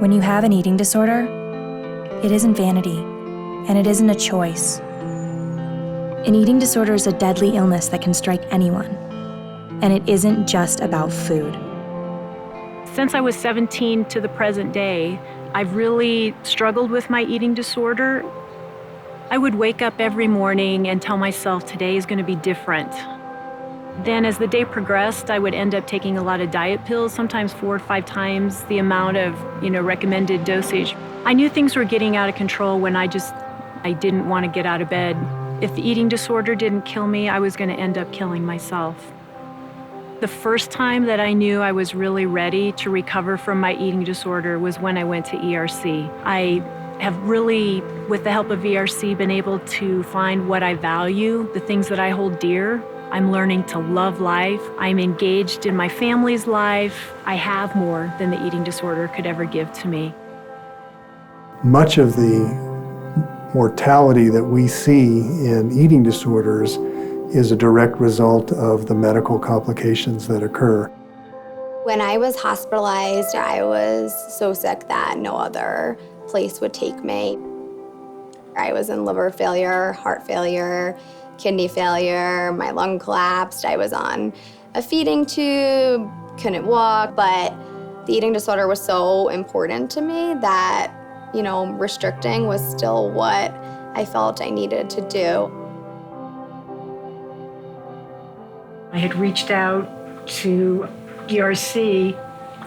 When you have an eating disorder, it isn't vanity, and it isn't a choice. An eating disorder is a deadly illness that can strike anyone, and it isn't just about food. Since I was 17 to the present day, I've really struggled with my eating disorder. I would wake up every morning and tell myself today is going to be different. Then as the day progressed, I would end up taking a lot of diet pills, sometimes 4 or 5 times the amount of, recommended dosage. I knew things were getting out of control when I didn't want to get out of bed. If the eating disorder didn't kill me, I was going to end up killing myself. The first time that I knew I was really ready to recover from my eating disorder was when I went to ERC. I have really, with the help of ERC, been able to find what I value, the things that I hold dear. I'm learning to love life. I'm engaged in my family's life. I have more than the eating disorder could ever give to me. Much of the mortality that we see in eating disorders is a direct result of the medical complications that occur. When I was hospitalized, I was so sick that no other place would take me. I was in liver failure, heart failure, kidney failure, my lung collapsed. I was on a feeding tube, couldn't walk, but the eating disorder was so important to me that, restricting was still what I felt I needed to do. I had reached out to ERC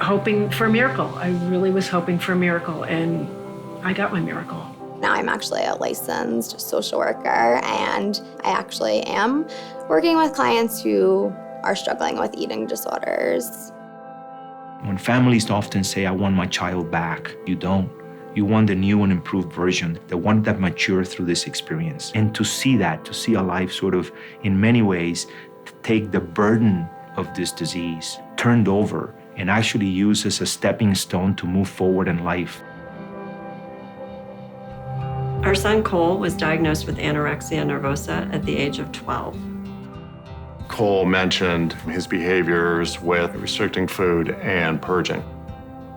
hoping for a miracle. I really was hoping for a miracle, and I got my miracle. Now I'm actually a licensed social worker, and I actually am working with clients who are struggling with eating disorders. When families often say, I want my child back, you don't. You want the new and improved version, the one that matured through this experience. And to see a life sort of, in many ways, take the burden of this disease turned over and actually used as a stepping stone to move forward in life. Our son Cole was diagnosed with anorexia nervosa at the age of 12. Cole mentioned his behaviors with restricting food and purging.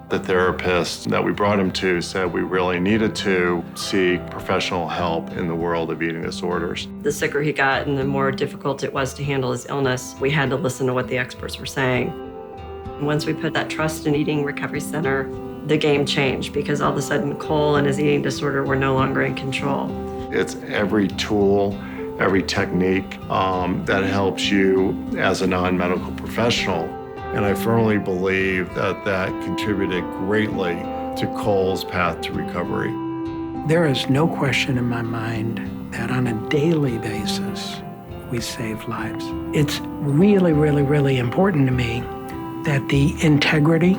The therapist that we brought him to said we really needed to seek professional help in the world of eating disorders. The sicker he got and the more difficult it was to handle his illness, we had to listen to what the experts were saying. And once we put that trust in Eating Recovery Center, the game changed because all of a sudden Cole and his eating disorder were no longer in control. It's every tool, every technique that helps you as a non-medical professional. And I firmly believe that contributed greatly to Cole's path to recovery. There is no question in my mind that on a daily basis, we save lives. It's really, really, really important to me that the integrity,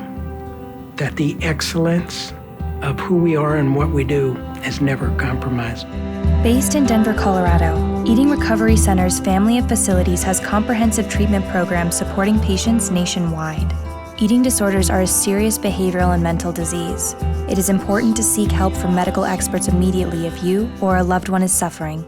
that the excellence of who we are and what we do is never compromised. Based in Denver, Colorado, Eating Recovery Center's family of facilities has comprehensive treatment programs supporting patients nationwide. Eating disorders are a serious behavioral and mental disease. It is important to seek help from medical experts immediately if you or a loved one is suffering.